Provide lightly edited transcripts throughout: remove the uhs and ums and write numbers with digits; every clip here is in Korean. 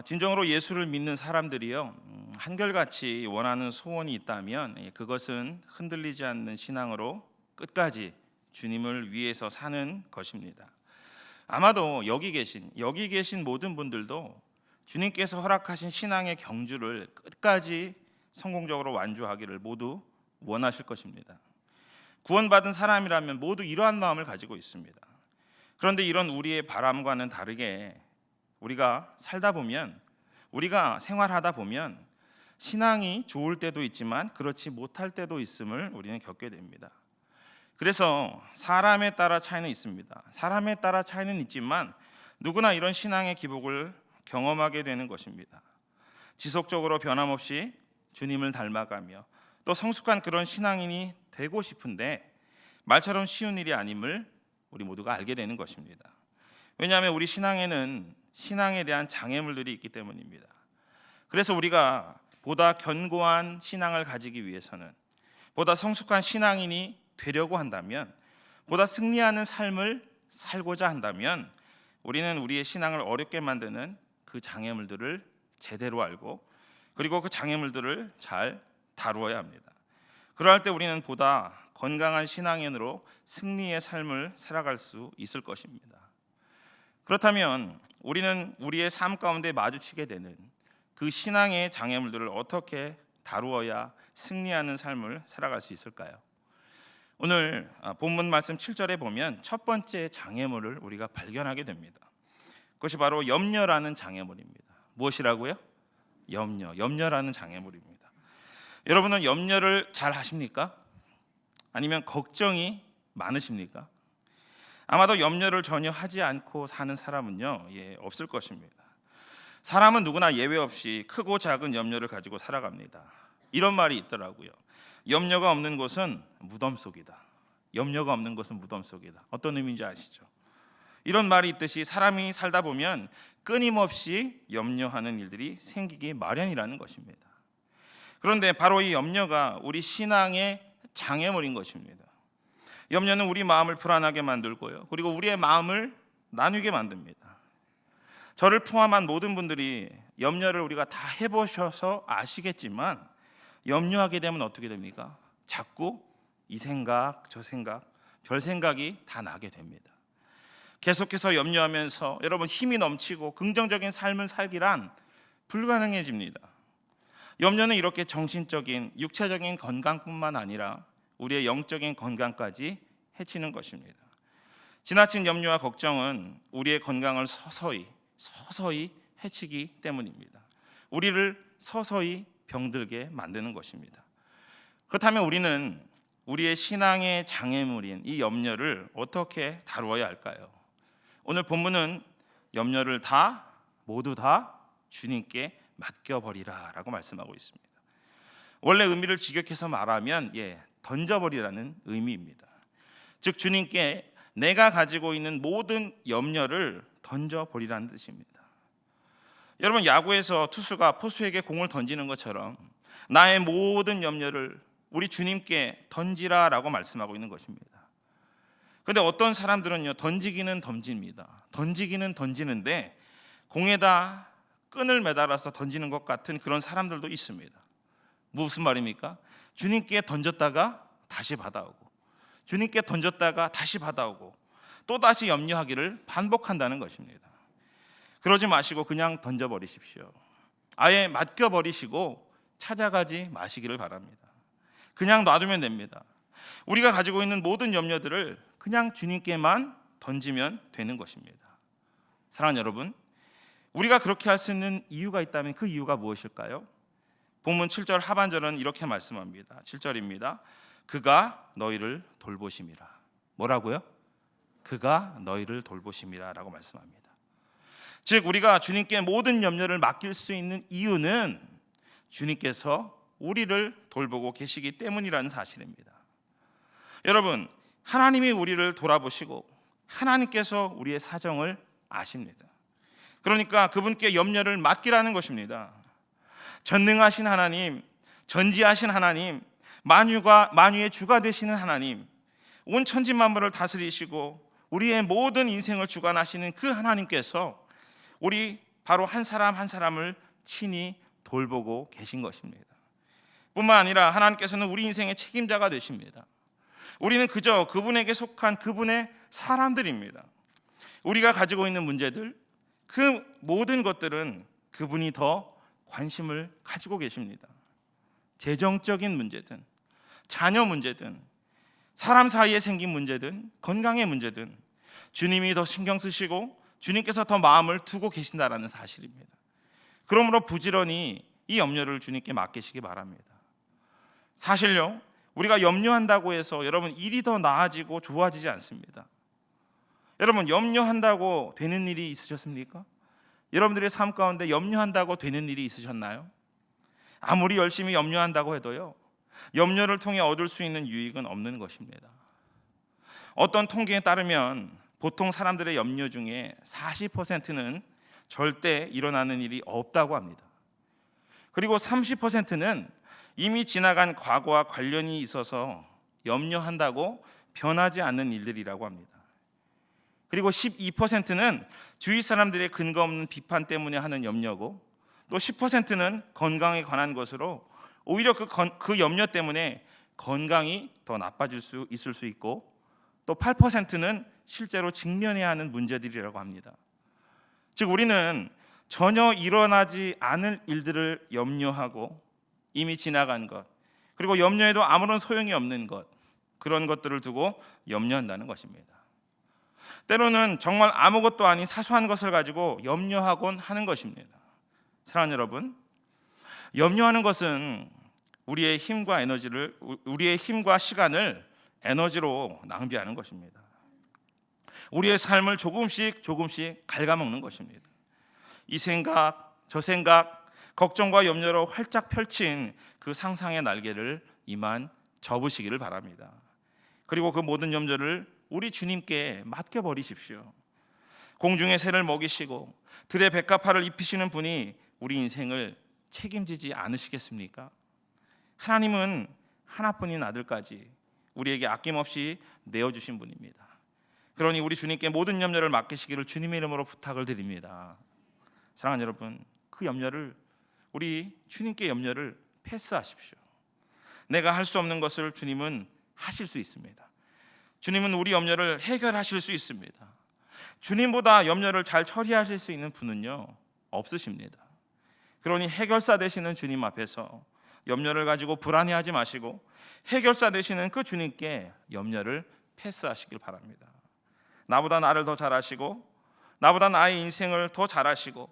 진정으로 예수를 믿는 사람들이요, 한결같이 원하는 소원이 있다면 그것은 흔들리지 않는 신앙으로 끝까지 주님을 위해서 사는 것입니다. 아마도 여기 계신 모든 분들도 주님께서 허락하신 신앙의 경주를 끝까지 성공적으로 완주하기를 모두 원하실 것입니다. 구원받은 사람이라면 모두 이러한 마음을 가지고 있습니다. 그런데 이런 우리의 바람과는 다르게 우리가 살다 보면, 우리가 생활하다 보면 신앙이 좋을 때도 있지만 그렇지 못할 때도 있음을 우리는 겪게 됩니다. 그래서 사람에 따라 차이는 있습니다. 사람에 따라 차이는 있지만 누구나 이런 신앙의 기복을 경험하게 되는 것입니다. 지속적으로 변함없이 주님을 닮아가며 또 성숙한 그런 신앙인이 되고 싶은데 말처럼 쉬운 일이 아님을 우리 모두가 알게 되는 것입니다. 왜냐하면 우리 신앙에는 신앙에 대한 장애물들이 있기 때문입니다. 그래서 우리가 보다 견고한 신앙을 가지기 위해서는, 보다 성숙한 신앙인이 되려고 한다면, 보다 승리하는 삶을 살고자 한다면 우리는 우리의 신앙을 어렵게 만드는 그 장애물들을 제대로 알고 그리고 그 장애물들을 잘 다루어야 합니다. 그러할 때 우리는 보다 건강한 신앙인으로 승리의 삶을 살아갈 수 있을 것입니다. 그렇다면 우리는 우리의 삶 가운데 마주치게 되는 그 신앙의 장애물들을 어떻게 다루어야 승리하는 삶을 살아갈 수 있을까요? 오늘 본문 말씀 7절에 보면 첫 번째 장애물을 우리가 발견하게 됩니다. 그것이 바로 염려라는 장애물입니다. 무엇이라고요? 염려라는 장애물입니다. 여러분은 염려를 잘 하십니까? 아니면 걱정이 많으십니까? 아마도 염려를 전혀 하지 않고 사는 사람은요, 없을 것입니다. 사람은 누구나 예외 없이 크고 작은 염려를 가지고 살아갑니다. 이런 말이 있더라고요. 염려가 없는 곳은 무덤 속이다. 염려가 없는 곳은 무덤 속이다. 어떤 의미인지 아시죠? 이런 말이 있듯이 사람이 살다 보면 끊임없이 염려하는 일들이 생기기 마련이라는 것입니다. 그런데 바로 이 염려가 우리 신앙의 장애물인 것입니다. 염려는 우리 마음을 불안하게 만들고요, 그리고 우리의 마음을 나누게 만듭니다. 저를 포함한 모든 분들이 염려를 우리가 다 해보셔서 아시겠지만 염려하게 되면 어떻게 됩니까? 자꾸 이 생각 저 생각 별 생각이 다 나게 됩니다. 계속해서 염려하면서 여러분 힘이 넘치고 긍정적인 삶을 살기란 불가능해집니다. 염려는 이렇게 정신적인 육체적인 건강뿐만 아니라 우리의 영적인 건강까지 해치는 것입니다. 지나친 염려와 걱정은 우리의 건강을 서서히 해치기 때문입니다. 우리를 서서히 병들게 만드는 것입니다. 그렇다면 우리는 우리의 신앙의 장애물인 이 염려를 어떻게 다루어야 할까요? 오늘 본문은 염려를 모두 다 주님께 맡겨버리라 라고 말씀하고 있습니다. 원래 의미를 직역해서 말하면 던져버리라는 의미입니다. 즉 주님께 내가 가지고 있는 모든 염려를 던져버리라는 뜻입니다. 여러분, 야구에서 투수가 포수에게 공을 던지는 것처럼 나의 모든 염려를 우리 주님께 던지라 라고 말씀하고 있는 것입니다. 그런데 어떤 사람들은요, 던지기는 던지는데 공에다 끈을 매달아서 던지는 것 같은 그런 사람들도 있습니다. 무슨 말입니까? 주님께 던졌다가 다시 받아오고, 주님께 던졌다가 다시 받아오고, 또다시 염려하기를 반복한다는 것입니다. 그러지 마시고 그냥 던져버리십시오. 아예 맡겨버리시고 찾아가지 마시기를 바랍니다. 그냥 놔두면 됩니다. 우리가 가지고 있는 모든 염려들을 그냥 주님께만 던지면 되는 것입니다. 사랑하는 여러분, 우리가 그렇게 할 수 있는 이유가 있다면 그 이유가 무엇일까요? 본문 7절 하반절은 이렇게 말씀합니다. 7절입니다. 그가 너희를 돌보심이라. 뭐라고요? 그가 너희를 돌보심이라 라고 말씀합니다. 즉 우리가 주님께 모든 염려를 맡길 수 있는 이유는 주님께서 우리를 돌보고 계시기 때문이라는 사실입니다. 여러분, 하나님이 우리를 돌아보시고 하나님께서 우리의 사정을 아십니다. 그러니까 그분께 염려를 맡기라는 것입니다. 전능하신 하나님, 전지하신 하나님, 만유의 주가 되시는 하나님, 온 천지 만물을 다스리시고 우리의 모든 인생을 주관하시는 그 하나님께서 우리 바로 한 사람 한 사람을 친히 돌보고 계신 것입니다. 뿐만 아니라 하나님께서는 우리 인생의 책임자가 되십니다. 우리는 그저 그분에게 속한 그분의 사람들입니다. 우리가 가지고 있는 문제들, 그 모든 것들은 그분이 더 관심을 가지고 계십니다. 재정적인 문제든, 자녀 문제든, 사람 사이에 생긴 문제든, 건강의 문제든 주님이 더 신경 쓰시고 주님께서 더 마음을 두고 계신다라는 사실입니다. 그러므로 부지런히 이 염려를 주님께 맡기시기 바랍니다. 사실요, 우리가 염려한다고 해서 여러분 일이 더 나아지고 좋아지지 않습니다. 여러분, 염려한다고 되는 일이 있으셨습니까? 여러분들의 삶 가운데 염려한다고 되는 일이 있으셨나요? 아무리 열심히 염려한다고 해도요, 염려를 통해 얻을 수 있는 유익은 없는 것입니다. 어떤 통계에 따르면 보통 사람들의 염려 중에 40%는 절대 일어나는 일이 없다고 합니다. 그리고 30%는 이미 지나간 과거와 관련이 있어서 염려한다고 변하지 않는 일들이라고 합니다. 그리고 12%는 주위 사람들의 근거 없는 비판 때문에 하는 염려고, 또 10%는 건강에 관한 것으로 오히려 그 염려 때문에 건강이 더 나빠질 수 있을 수 있고, 또 8%는 실제로 직면해야 하는 문제들이라고 합니다. 즉 우리는 전혀 일어나지 않을 일들을 염려하고 이미 지나간 것, 그리고 염려해도 아무런 소용이 없는 것, 그런 것들을 두고 염려한다는 것입니다. 때로는 정말 아무것도 아닌 사소한 것을 가지고 염려하곤 하는 것입니다. 사랑하는 여러분, 염려하는 것은 우리의 힘과 시간을 에너지로 낭비하는 것입니다. 우리의 삶을 조금씩 갉아먹는 것입니다. 이 생각, 저 생각, 걱정과 염려로 활짝 펼친 그 상상의 날개를 이만 접으시기를 바랍니다. 그리고 그 모든 염려를 우리 주님께 맡겨버리십시오. 공중의 새를 먹이시고 들의 백합화를 입히시는 분이 우리 인생을 책임지지 않으시겠습니까? 하나님은 하나뿐인 아들까지 우리에게 아낌없이 내어주신 분입니다. 그러니 우리 주님께 모든 염려를 맡기시기를 주님의 이름으로 부탁을 드립니다. 사랑하는 여러분, 그 염려를, 우리 주님께 염려를 패스하십시오. 내가 할 수 없는 것을 주님은 하실 수 있습니다. 주님은 우리 염려를 해결하실 수 있습니다. 주님보다 염려를 잘 처리하실 수 있는 분은요, 없으십니다. 그러니 해결사 되시는 주님 앞에서 염려를 가지고 불안해하지 마시고 해결사 되시는 그 주님께 염려를 패스하시길 바랍니다. 나보다 나를 더 잘 아시고 나보다 나의 인생을 더 잘 아시고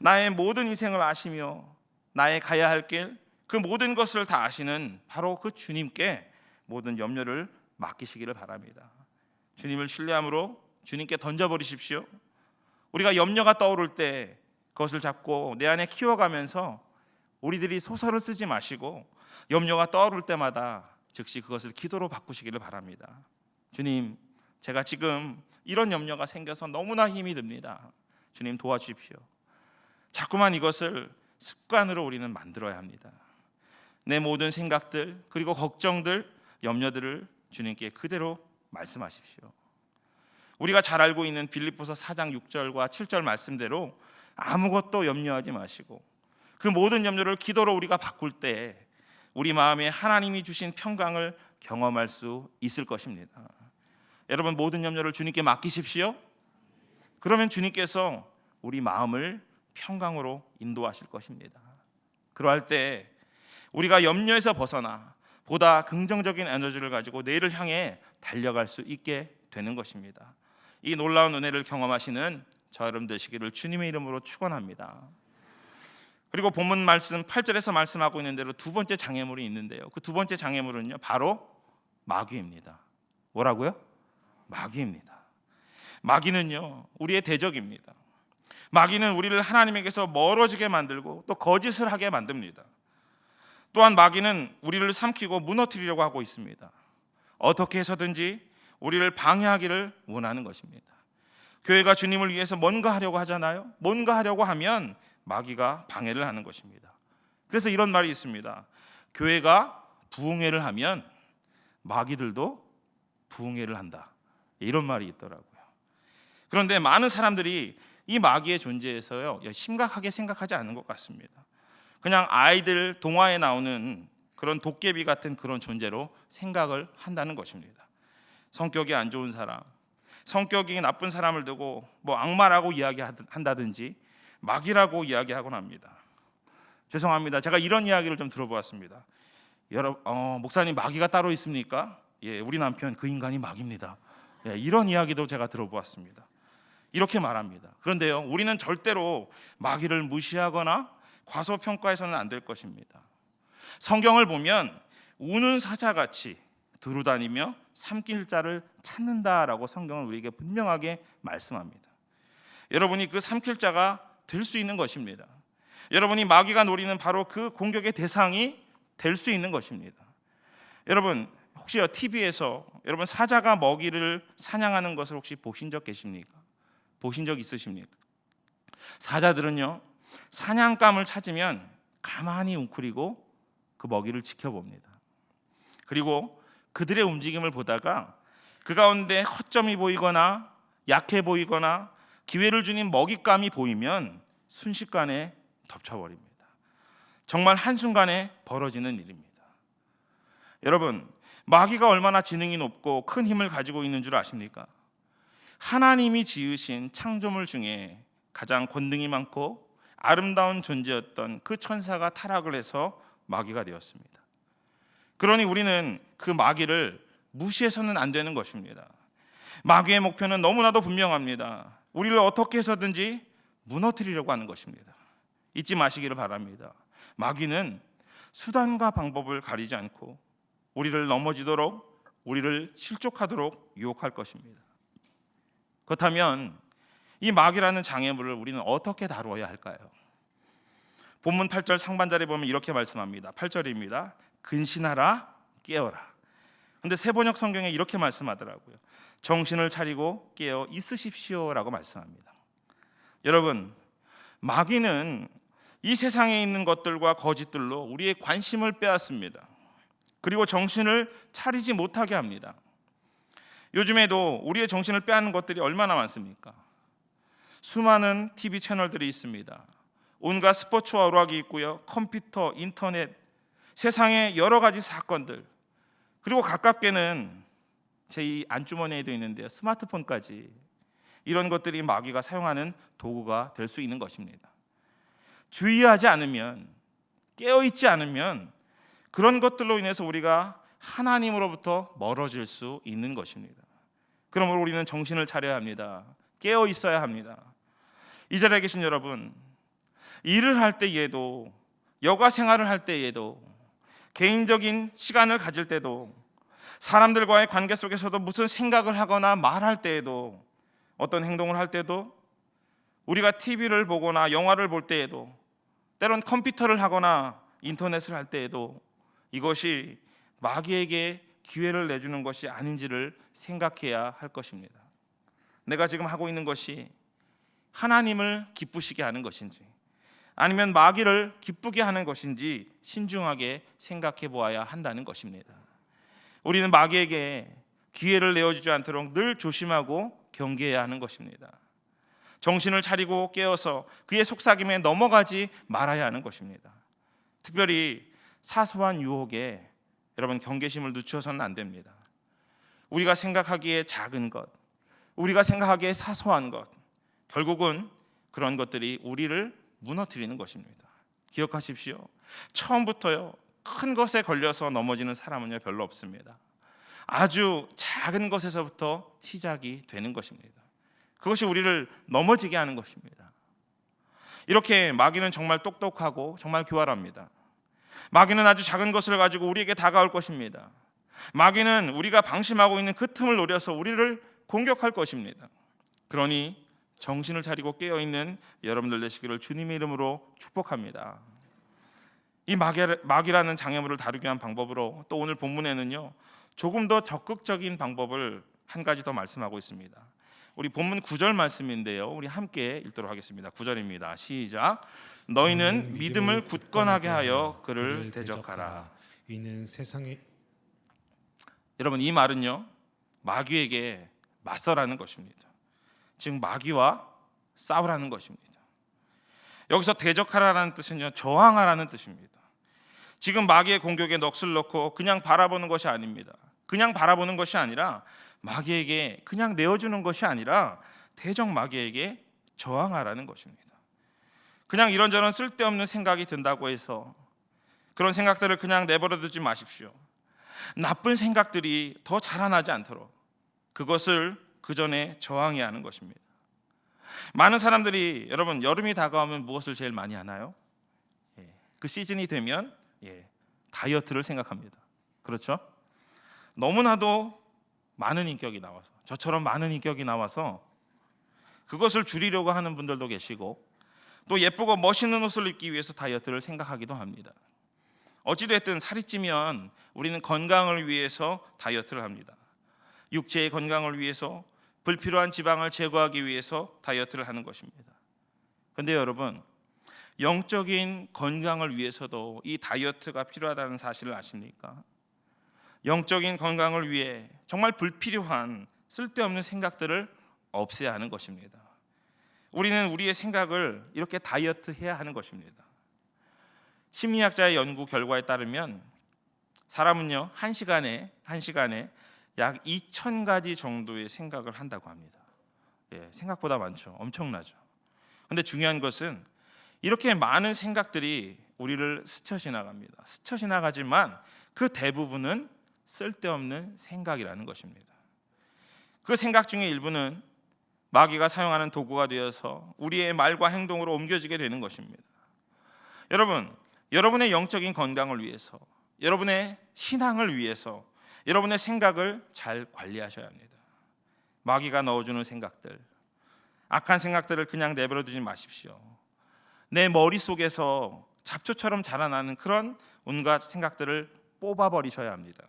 나의 모든 인생을 아시며 나의 가야 할 길, 그 모든 것을 다 아시는 바로 그 주님께 모든 염려를 맡기시기를 바랍니다. 주님을 신뢰함으로 주님께 던져버리십시오. 우리가 염려가 떠오를 때 그것을 잡고 내 안에 키워가면서 우리들이 소설을 쓰지 마시고 염려가 떠오를 때마다 즉시 그것을 기도로 바꾸시기를 바랍니다. 주님, 제가 지금 이런 염려가 생겨서 너무나 힘이 듭니다. 주님 도와주십시오. 자꾸만 이것을 습관으로 우리는 만들어야 합니다. 내 모든 생각들, 그리고 걱정들, 염려들을 주님께 그대로 말씀하십시오. 우리가 잘 알고 있는 빌립보서 4장 6절과 7절 말씀대로 아무것도 염려하지 마시고 그 모든 염려를 기도로 우리가 바꿀 때 우리 마음에 하나님이 주신 평강을 경험할 수 있을 것입니다. 여러분, 모든 염려를 주님께 맡기십시오. 그러면 주님께서 우리 마음을 평강으로 인도하실 것입니다. 그러할 때 우리가 염려에서 벗어나 보다 긍정적인 에너지를 가지고 내일을 향해 달려갈 수 있게 되는 것입니다. 이 놀라운 은혜를 경험하시는 저 여러분 되시기를 주님의 이름으로 축원합니다. 그리고 본문 말씀 8절에서 말씀하고 있는 대로 두 번째 장애물이 있는데요, 그 두 번째 장애물은요, 바로 마귀입니다. 뭐라고요? 마귀입니다. 마귀는요, 우리의 대적입니다. 마귀는 우리를 하나님에게서 멀어지게 만들고 또 거짓을 하게 만듭니다. 또한 마귀는 우리를 삼키고 무너뜨리려고 하고 있습니다. 어떻게 해서든지 우리를 방해하기를 원하는 것입니다. 교회가 주님을 위해서 뭔가 하려고 하잖아요. 뭔가 하려고 하면 마귀가 방해를 하는 것입니다. 그래서 이런 말이 있습니다. 교회가 부흥회를 하면 마귀들도 부흥회를 한다, 이런 말이 있더라고요. 그런데 많은 사람들이 이 마귀의 존재에서요 심각하게 생각하지 않는 것 같습니다. 그냥 아이들 동화에 나오는 그런 도깨비 같은 그런 존재로 생각을 한다는 것입니다. 성격이 안 좋은 사람, 성격이 나쁜 사람을 두고 뭐 악마라고 이야기한다든지 마귀라고 이야기하곤 합니다. 죄송합니다. 제가 이런 이야기를 좀 들어보았습니다. 목사님 마귀가 따로 있습니까? 예, 우리 남편 그 인간이 마귀입니다. 예, 이런 이야기도 제가 들어보았습니다. 이렇게 말합니다. 그런데요, 우리는 절대로 마귀를 무시하거나 과소평가해서는 안 될 것입니다. 성경을 보면 우는 사자같이 두루다니며 삼킬 자를 찾는다라고 성경은 우리에게 분명하게 말씀합니다. 여러분이 그 삼킬 자가 될 수 있는 것입니다. 여러분이 마귀가 노리는 바로 그 공격의 대상이 될 수 있는 것입니다. 여러분 혹시요 TV에서 여러분 사자가 먹이를 사냥하는 것을 혹시 보신 적 계십니까? 보신 적 있으십니까? 사자들은요 사냥감을 찾으면 가만히 웅크리고 그 먹이를 지켜봅니다. 그리고 그들의 움직임을 보다가 그 가운데 허점이 보이거나 약해 보이거나 기회를 주는 먹잇감이 보이면 순식간에 덮쳐버립니다. 정말 한순간에 벌어지는 일입니다. 여러분 마귀가 얼마나 지능이 높고 큰 힘을 가지고 있는 줄 아십니까? 하나님이 지으신 창조물 중에 가장 권능이 많고 아름다운 존재였던 그 천사가 타락을 해서 마귀가 되었습니다. 그러니 우리는 그 마귀를 무시해서는 안 되는 것입니다. 마귀의 목표는 너무나도 분명합니다. 우리를 어떻게 해서든지 무너뜨리려고 하는 것입니다. 잊지 마시기를 바랍니다. 마귀는 수단과 방법을 가리지 않고 우리를 넘어지도록, 우리를 실족하도록 유혹할 것입니다. 그렇다면 이 마귀라는 장애물을 우리는 어떻게 다루어야 할까요? 본문 8절 상반절에 보면 이렇게 말씀합니다. 8절입니다. 근신하라 깨어라. 근데 세번역 성경에 이렇게 말씀하더라고요. 정신을 차리고 깨어 있으십시오라고 말씀합니다. 여러분 마귀는 이 세상에 있는 것들과 거짓들로 우리의 관심을 빼앗습니다. 그리고 정신을 차리지 못하게 합니다. 요즘에도 우리의 정신을 빼앗는 것들이 얼마나 많습니까? 수많은 TV 채널들이 있습니다. 온갖 스포츠와 오락이 있고요. 컴퓨터, 인터넷, 세상의 여러 가지 사건들, 그리고 가깝게는 제 이 안주머니에도 있는데요. 스마트폰까지 이런 것들이 마귀가 사용하는 도구가 될 수 있는 것입니다. 주의하지 않으면, 깨어있지 않으면 그런 것들로 인해서 우리가 하나님으로부터 멀어질 수 있는 것입니다. 그러므로 우리는 정신을 차려야 합니다. 깨어 있어야 합니다. 이 자리에 계신 여러분, 일을 할 때에도, 여가 생활을 할 때에도, 개인적인 시간을 가질 때도, 사람들과의 관계 속에서도 무슨 생각을 하거나 말할 때에도, 어떤 행동을 할 때도, 우리가 TV를 보거나 영화를 볼 때에도, 때론 컴퓨터를 하거나 인터넷을 할 때에도 이것이 마귀에게 기회를 내주는 것이 아닌지를 생각해야 할 것입니다. 내가 지금 하고 있는 것이 하나님을 기쁘시게 하는 것인지 아니면 마귀를 기쁘게 하는 것인지 신중하게 생각해 보아야 한다는 것입니다. 우리는 마귀에게 기회를 내어주지 않도록 늘 조심하고 경계해야 하는 것입니다. 정신을 차리고 깨어서 그의 속삭임에 넘어가지 말아야 하는 것입니다. 특별히 사소한 유혹에 여러분 경계심을 늦춰서는 안 됩니다. 우리가 생각하기에 작은 것, 우리가 생각하기에 사소한 것, 결국은 그런 것들이 우리를 무너뜨리는 것입니다. 기억하십시오. 처음부터요 큰 것에 걸려서 넘어지는 사람은요 별로 없습니다. 아주 작은 것에서부터 시작이 되는 것입니다. 그것이 우리를 넘어지게 하는 것입니다. 이렇게 마귀는 정말 똑똑하고 정말 교활합니다. 마귀는 아주 작은 것을 가지고 우리에게 다가올 것입니다. 마귀는 우리가 방심하고 있는 그 틈을 노려서 우리를 공격할 것입니다. 그러니 정신을 차리고 깨어있는 여러분들 되시기를 주님의 이름으로 축복합니다. 이 마귀라는 장애물을 다루기 위한 방법으로 또 오늘 본문에는요 조금 더 적극적인 방법을 한 가지 더 말씀하고 있습니다. 우리 본문 9절 말씀인데요, 우리 함께 읽도록 하겠습니다. 9절입니다. 시작. 너희는 믿음을 굳건하게 하여 그를 대적하라. 이는 세상에 여러분 이 말은요 마귀에게 맞서라는 것입니다. 즉 마귀와 싸우라는 것입니다. 여기서 대적하라는 뜻은요, 저항하라는 뜻입니다. 지금 마귀의 공격에 넋을 놓고 그냥 바라보는 것이 아닙니다. 그냥 바라보는 것이 아니라 마귀에게 그냥 내어주는 것이 아니라 대적 마귀에게 저항하라는 것입니다. 그냥 이런저런 쓸데없는 생각이 든다고 해서 그런 생각들을 그냥 내버려 두지 마십시오. 나쁜 생각들이 더 자라나지 않도록 그것을 그 전에 저항해야 하는 것입니다. 많은 사람들이 여러분 여름이 다가오면 무엇을 제일 많이 하나요? 그 시즌이 되면 다이어트를 생각합니다. 그렇죠? 너무나도 많은 인격이 나와서, 저처럼 많은 인격이 나와서 그것을 줄이려고 하는 분들도 계시고, 또 예쁘고 멋있는 옷을 입기 위해서 다이어트를 생각하기도 합니다. 어찌됐든 살이 찌면 우리는 건강을 위해서 다이어트를 합니다. 육체의 건강을 위해서, 불필요한 지방을 제거하기 위해서 다이어트를 하는 것입니다. 그런데 여러분, 영적인 건강을 위해서도 이 다이어트가 필요하다는 사실을 아십니까? 영적인 건강을 위해 정말 불필요한 쓸데없는 생각들을 없애야 하는 것입니다. 우리는 우리의 생각을 이렇게 다이어트해야 하는 것입니다. 심리학자의 연구 결과에 따르면 사람은요, 한 시간에 약 2,000가지 정도의 생각을 한다고 합니다. 생각보다 많죠. 엄청나죠. 그런데 중요한 것은 이렇게 많은 생각들이 우리를 스쳐 지나갑니다. 스쳐 지나가지만 그 대부분은 쓸데없는 생각이라는 것입니다. 그 생각 중에 일부는 마귀가 사용하는 도구가 되어서 우리의 말과 행동으로 옮겨지게 되는 것입니다. 여러분, 여러분의 영적인 건강을 위해서, 여러분의 신앙을 위해서 여러분의 생각을 잘 관리하셔야 합니다. 마귀가 넣어주는 생각들, 악한 생각들을 그냥 내버려 두지 마십시오. 내 머릿속에서 잡초처럼 자라나는 그런 온갖 생각들을 뽑아버리셔야 합니다.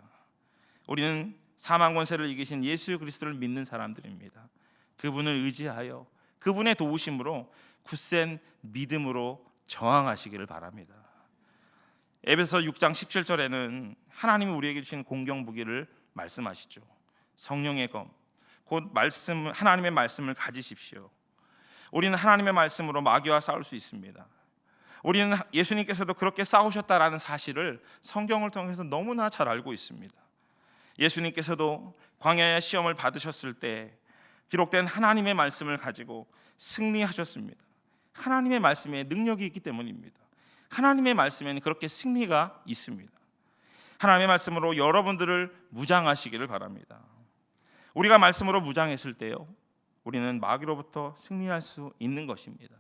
우리는 사망 권세를 이기신 예수 그리스도를 믿는 사람들입니다. 그분을 의지하여 그분의 도우심으로 굳센 믿음으로 저항하시기를 바랍니다. 에베소 6장 17절에는 하나님이 우리에게 주신 공경 무기를 말씀하시죠. 성령의 검, 곧 말씀, 하나님의 말씀을 가지십시오. 우리는 하나님의 말씀으로 마귀와 싸울 수 있습니다. 우리는 예수님께서도 그렇게 싸우셨다라는 사실을 성경을 통해서 너무나 잘 알고 있습니다. 예수님께서도 광야의 시험을 받으셨을 때 기록된 하나님의 말씀을 가지고 승리하셨습니다. 하나님의 말씀에 능력이 있기 때문입니다. 하나님의 말씀에는 그렇게 승리가 있습니다. 하나님의 말씀으로 여러분들을 무장하시기를 바랍니다. 우리가 말씀으로 무장했을 때요, 우리는 마귀로부터 승리할 수 있는 것입니다.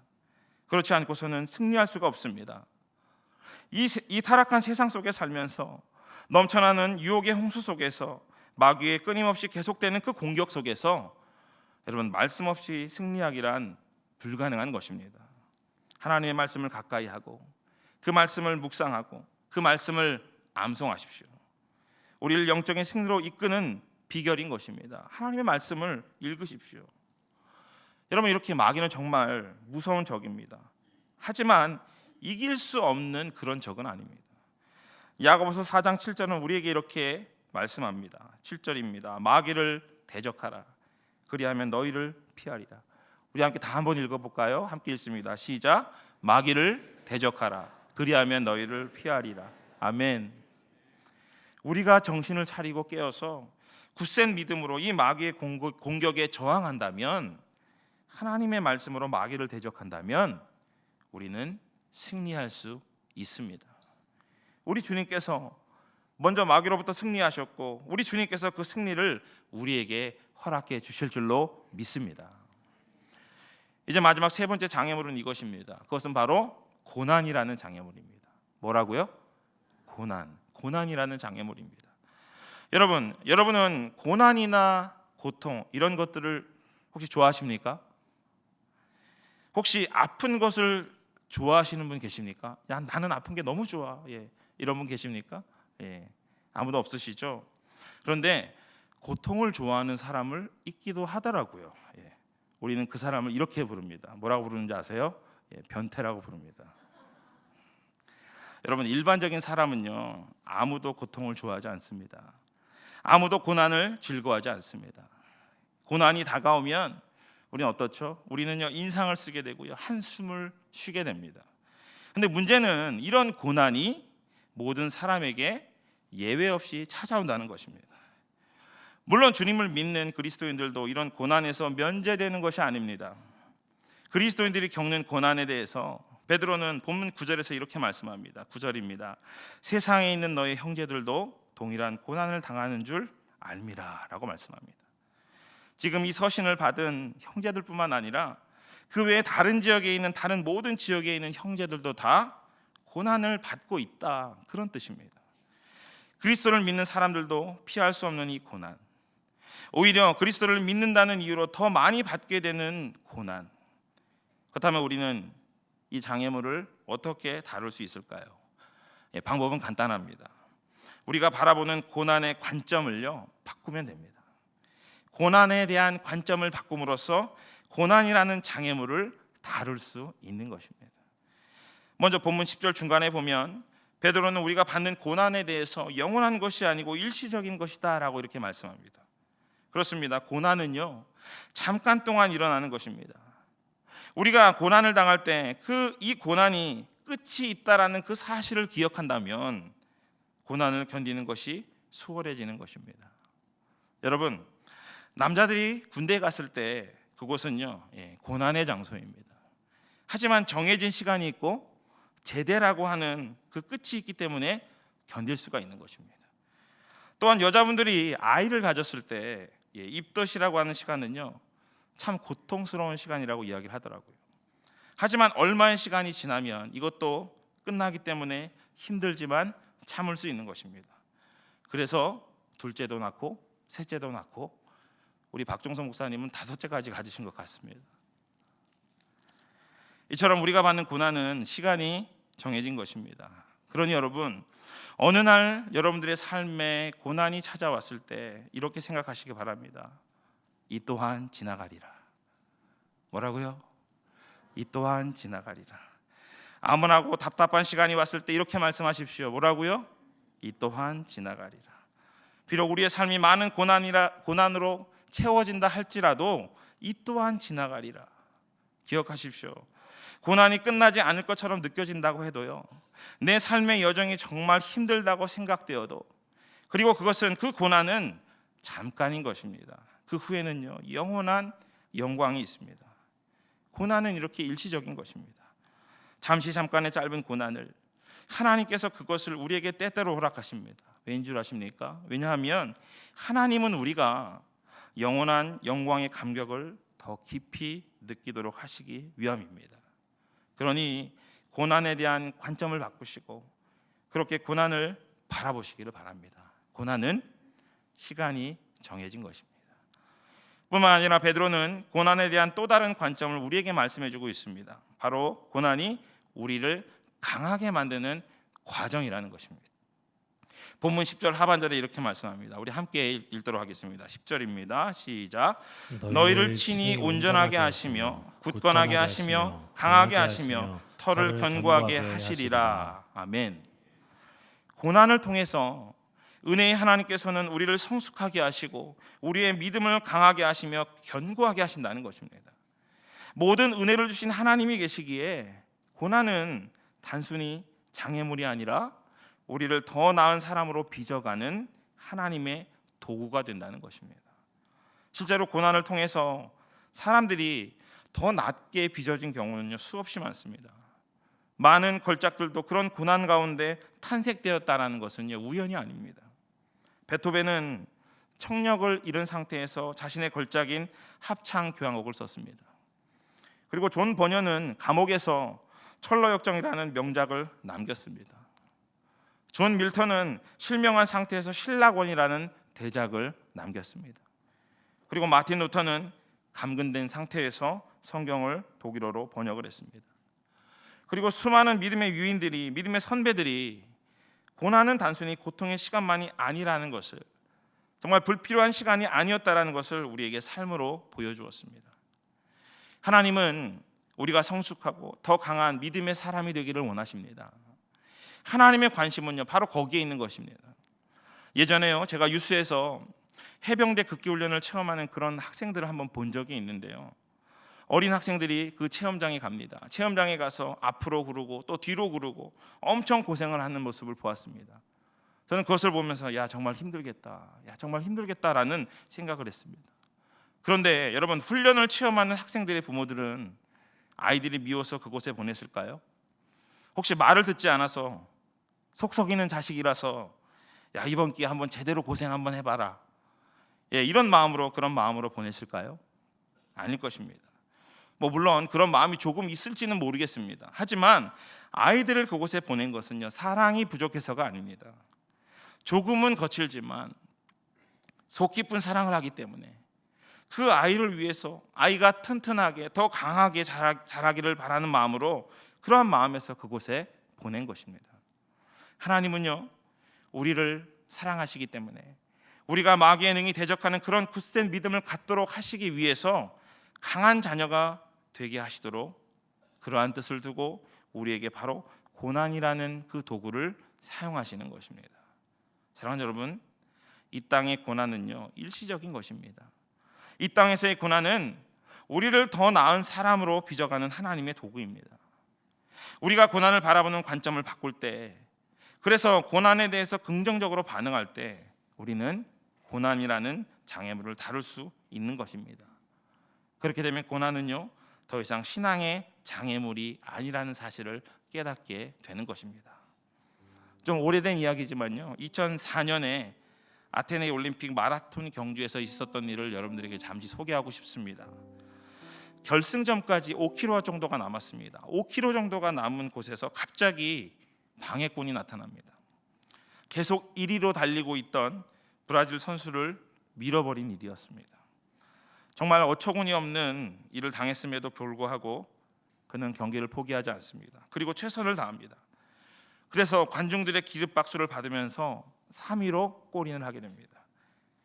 그렇지 않고서는 승리할 수가 없습니다. 이 타락한 세상 속에 살면서 넘쳐나는 유혹의 홍수 속에서 마귀의 끊임없이 계속되는 그 공격 속에서 여러분, 말씀 없이 승리하기란 불가능한 것입니다. 하나님의 말씀을 가까이 하고 그 말씀을 묵상하고 그 말씀을 암송하십시오. 우리를 영적인 승리로 이끄는 비결인 것입니다. 하나님의 말씀을 읽으십시오. 여러분, 이렇게 마귀는 정말 무서운 적입니다. 하지만 이길 수 없는 그런 적은 아닙니다. 야고보서 4장 7절은 우리에게 이렇게 말씀합니다. 7절입니다. 마귀를 대적하라. 그리하면 너희를 피하리라. 우리 함께 다 한번 읽어볼까요? 함께 읽습니다. 시작. 마귀를 대적하라. 그리하면 너희를 피하리라. 아멘. 우리가 정신을 차리고 깨어서 굳센 믿음으로 이 마귀의 공격에 저항한다면, 하나님의 말씀으로 마귀를 대적한다면 우리는 승리할 수 있습니다. 우리 주님께서 먼저 마귀로부터 승리하셨고 우리 주님께서 그 승리를 우리에게 허락해 주실 줄로 믿습니다. 이제 마지막 세 번째 장애물은 이것입니다. 그것은 바로 고난이라는 장애물입니다. 뭐라고요? 고난이라는 장애물입니다. 여러분은 고난이나 고통 이런 것들을 혹시 좋아하십니까? 혹시 아픈 것을 좋아하시는 분 계십니까? 야, 나는 아픈 게 너무 좋아. 이런 분 계십니까? 아무도 없으시죠? 그런데 고통을 좋아하는 사람을 있기도 하더라고요. 우리는 그 사람을 이렇게 부릅니다. 뭐라고 부르는지 아세요? 변태라고 부릅니다. 여러분, 일반적인 사람은요, 아무도 고통을 좋아하지 않습니다. 아무도 고난을 즐거워하지 않습니다. 고난이 다가오면 우리는 어떻죠? 우리는요 인상을 쓰게 되고요 한숨을 쉬게 됩니다. 근데 문제는 이런 고난이 모든 사람에게 예외 없이 찾아온다는 것입니다. 물론 주님을 믿는 그리스도인들도 이런 고난에서 면제되는 것이 아닙니다. 그리스도인들이 겪는 고난에 대해서 베드로는 본문 9절에서 이렇게 말씀합니다. 9절입니다. 세상에 있는 너의 형제들도 동일한 고난을 당하는 줄 압니다 라고 말씀합니다. 지금 이 서신을 받은 형제들뿐만 아니라 그 외에 다른 지역에 있는 다른 모든 지역에 있는 형제들도 다 고난을 받고 있다, 그런 뜻입니다. 그리스도를 믿는 사람들도 피할 수 없는 이 고난, 오히려 그리스도를 믿는다는 이유로 더 많이 받게 되는 고난, 그렇다면 우리는 이 장애물을 어떻게 다룰 수 있을까요? 방법은 간단합니다. 우리가 바라보는 고난의 관점을요 바꾸면 됩니다. 고난에 대한 관점을 바꿈으로써 고난이라는 장애물을 다룰 수 있는 것입니다. 먼저 본문 10절 중간에 보면 베드로는 우리가 받는 고난에 대해서 영원한 것이 아니고 일시적인 것이다 라고 이렇게 말씀합니다. 그렇습니다. 고난은요 잠깐 동안 일어나는 것입니다. 우리가 고난을 당할 때 이 고난이 끝이 있다라는 그 사실을 기억한다면 고난을 견디는 것이 수월해지는 것입니다. 여러분, 남자들이 군대에 갔을 때 그곳은요 고난의 장소입니다. 하지만 정해진 시간이 있고 제대라고 하는 그 끝이 있기 때문에 견딜 수가 있는 것입니다. 또한 여자분들이 아이를 가졌을 때 입덧이라고 하는 시간은요 참 고통스러운 시간이라고 이야기를 하더라고요. 하지만 얼마의 시간이 지나면 이것도 끝나기 때문에 힘들지만 참을 수 있는 것입니다. 그래서 둘째도 낳고 셋째도 낳고 우리 박종성 목사님은 5째까지 가지신 것 같습니다. 이처럼 우리가 받는 고난은 시간이 정해진 것입니다. 그러니 여러분, 어느 날 여러분들의 삶에 고난이 찾아왔을 때 이렇게 생각하시기 바랍니다. 이 또한 지나가리라. 뭐라고요? 이 또한 지나가리라. 암울하고 답답한 시간이 왔을 때 이렇게 말씀하십시오. 뭐라고요? 이 또한 지나가리라. 비록 우리의 삶이 많은 고난으로 채워진다 할지라도 이 또한 지나가리라. 기억하십시오. 고난이 끝나지 않을 것처럼 느껴진다고 해도요, 내 삶의 여정이 정말 힘들다고 생각되어도, 그리고 그 고난은 잠깐인 것입니다. 그 후에는요 영원한 영광이 있습니다. 고난은 이렇게 일시적인 것입니다. 잠깐의 짧은 고난을 하나님께서 그것을 우리에게 때때로 허락하십니다. 왜인 줄 아십니까? 왜냐하면 하나님은 우리가 영원한 영광의 감격을 더 깊이 느끼도록 하시기 위함입니다. 그러니 고난에 대한 관점을 바꾸시고 그렇게 고난을 바라보시기를 바랍니다. 고난은 시간이 정해진 것입니다. 뿐만 아니라 베드로는 고난에 대한 또 다른 관점을 우리에게 말씀해주고 있습니다. 바로 고난이 우리를 강하게 만드는 과정이라는 것입니다. 본문 10절 하반절에 이렇게 말씀합니다. 우리 함께 읽도록 하겠습니다. 10절입니다. 시작. 너희를 친히 온전하게 하시며 굳건하게 하시며 강하게 하시며 털을 견고하게 하시리라. 아멘. 고난을 통해서 은혜의 하나님께서는 우리를 성숙하게 하시고 우리의 믿음을 강하게 하시며 견고하게 하신다는 것입니다. 모든 은혜를 주신 하나님이 계시기에 고난은 단순히 장애물이 아니라 우리를 더 나은 사람으로 빚어가는 하나님의 도구가 된다는 것입니다. 실제로 고난을 통해서 사람들이 더 낮게 빚어진 경우는요 수없이 많습니다. 많은 걸작들도 그런 고난 가운데 탄생되었다는 것은요 우연이 아닙니다. 베토벤은 청력을 잃은 상태에서 자신의 걸작인 합창 교향곡을 썼습니다. 그리고 존 버녀는 감옥에서 철로역정이라는 명작을 남겼습니다. 존 밀턴은 실명한 상태에서 신락원이라는 대작을 남겼습니다. 그리고 마틴 루터는 감금된 상태에서 성경을 독일어로 번역을 했습니다. 그리고 수많은 믿음의 유인들이, 믿음의 선배들이 고난은 단순히 고통의 시간만이 아니라는 것을, 정말 불필요한 시간이 아니었다라는 것을 우리에게 삶으로 보여주었습니다. 하나님은 우리가 성숙하고 더 강한 믿음의 사람이 되기를 원하십니다. 하나님의 관심은요 바로 거기에 있는 것입니다. 예전에요 제가 유수에서 해병대 극기훈련을 체험하는 그런 학생들을 한번 본 적이 있는데요, 어린 학생들이 그 체험장에 갑니다. 체험장에 가서 앞으로 구르고 또 뒤로 구르고 엄청 고생을 하는 모습을 보았습니다. 저는 그것을 보면서 정말 힘들겠다. 정말 힘들겠다라는 생각을 했습니다. 그런데 여러분, 훈련을 체험하는 학생들의 부모들은 아이들이 미워서 그곳에 보냈을까요? 혹시 말을 듣지 않아서 속썩이는 자식이라서 이번 기회에 한번 제대로 고생 한번 해봐라, 이런 마음으로, 그런 마음으로 보냈을까요? 아닐 것입니다. 물론 그런 마음이 조금 있을지는 모르겠습니다. 하지만 아이들을 그곳에 보낸 것은요, 사랑이 부족해서가 아닙니다. 조금은 거칠지만 속 깊은 사랑을 하기 때문에 그 아이를 위해서 아이가 튼튼하게 더 강하게 자라기를 바라는 마음으로, 그러한 마음에서 그곳에 보낸 것입니다. 하나님은요, 우리를 사랑하시기 때문에 우리가 마귀의 능히 대적하는 그런 굳센 믿음을 갖도록 하시기 위해서 강한 자녀가 되게 하시도록 그러한 뜻을 두고 우리에게 바로 고난이라는 그 도구를 사용하시는 것입니다. 사랑하는 여러분, 이 땅의 고난은요, 일시적인 것입니다. 이 땅에서의 고난은 우리를 더 나은 사람으로 빚어가는 하나님의 도구입니다. 우리가 고난을 바라보는 관점을 바꿀 때, 그래서 고난에 대해서 긍정적으로 반응할 때 우리는 고난이라는 장애물을 다룰 수 있는 것입니다. 그렇게 되면 고난은요, 더 이상 신앙의 장애물이 아니라는 사실을 깨닫게 되는 것입니다. 좀 오래된 이야기지만요, 2004년에 아테네 올림픽 마라톤 경주에서 있었던 일을 여러분들에게 잠시 소개하고 싶습니다. 결승점까지 5km 정도가 남았습니다. 5km 정도가 남은 곳에서 갑자기 방해꾼이 나타납니다. 계속 1위로 달리고 있던 브라질 선수를 밀어버린 일이었습니다. 정말 어처구니 없는 일을 당했음에도 불구하고 그는 경기를 포기하지 않습니다. 그리고 최선을 다합니다. 그래서 관중들의 기립박수를 받으면서 3위로 골인을 하게 됩니다.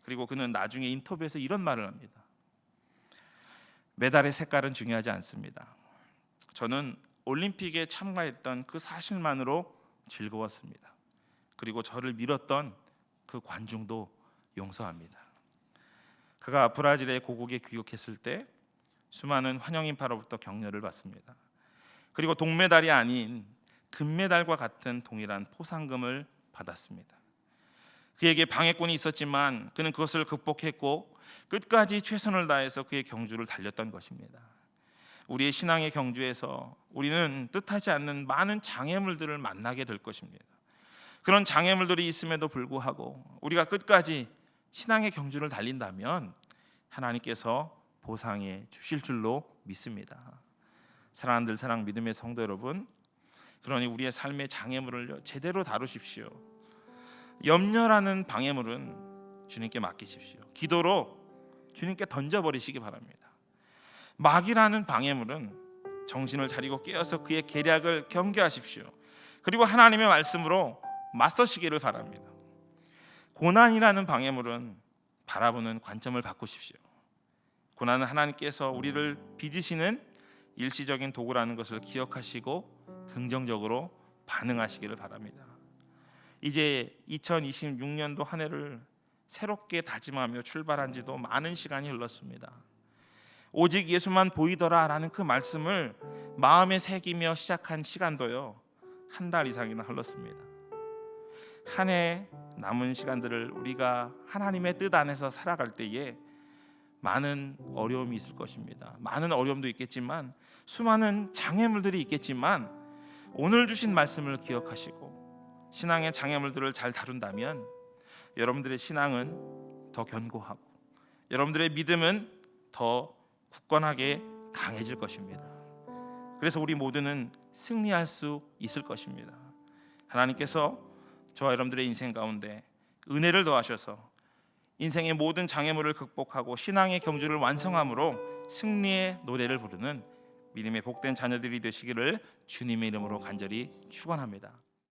그리고 그는 나중에 인터뷰에서 이런 말을 합니다. 메달의 색깔은 중요하지 않습니다. 저는 올림픽에 참가했던 그 사실만으로 즐거웠습니다. 그리고 저를 밀었던 그 관중도 용서합니다. 그가 브라질의 고국에 귀국했을 때 수많은 환영인파로부터 격려를 받습니다. 그리고 동메달이 아닌 금메달과 같은 동일한 포상금을 받았습니다. 그에게 방해꾼이 있었지만 그는 그것을 극복했고 끝까지 최선을 다해서 그의 경주를 달렸던 것입니다. 우리의 신앙의 경주에서 우리는 뜻하지 않는 많은 장애물들을 만나게 될 것입니다. 그런 장애물들이 있음에도 불구하고 우리가 끝까지 신앙의 경주를 달린다면 하나님께서 보상해 주실 줄로 믿습니다. 사랑하는 사랑 믿음의 성도 여러분, 그러니 우리의 삶의 장애물을 제대로 다루십시오. 염려라는 방해물은 주님께 맡기십시오. 기도로 주님께 던져버리시기 바랍니다. 마귀라는 방해물은 정신을 차리고 깨어서 그의 계략을 경계하십시오. 그리고 하나님의 말씀으로 맞서시기를 바랍니다. 고난이라는 방해물은 바라보는 관점을 바꾸십시오. 고난은 하나님께서 우리를 빚으시는 일시적인 도구라는 것을 기억하시고 긍정적으로 반응하시기를 바랍니다. 이제 2026년도 한 해를 새롭게 다짐하며 출발한 지도 많은 시간이 흘렀습니다. 오직 예수만 보이더라라는 그 말씀을 마음에 새기며 시작한 시간도요, 한 달 이상이나 흘렀습니다. 한 해 남은 시간들을 우리가 하나님의 뜻 안에서 살아갈 때에 많은 어려움이 있을 것입니다. 많은 어려움도 있겠지만 수많은 장애물들이 있겠지만 오늘 주신 말씀을 기억하시고 신앙의 장애물들을 잘 다룬다면 여러분들의 신앙은 더 견고하고 여러분들의 믿음은 더 굳건하게 강해질 것입니다. 그래서 우리 모두는 승리할 수 있을 것입니다. 하나님께서 저와 여러분들의 인생 가운데 은혜를 더하셔서 인생의 모든 장애물을 극복하고 신앙의 경주를 완성함으로 승리의 노래를 부르는 믿음의 복된 자녀들이 되시기를 주님의 이름으로 간절히 축원합니다.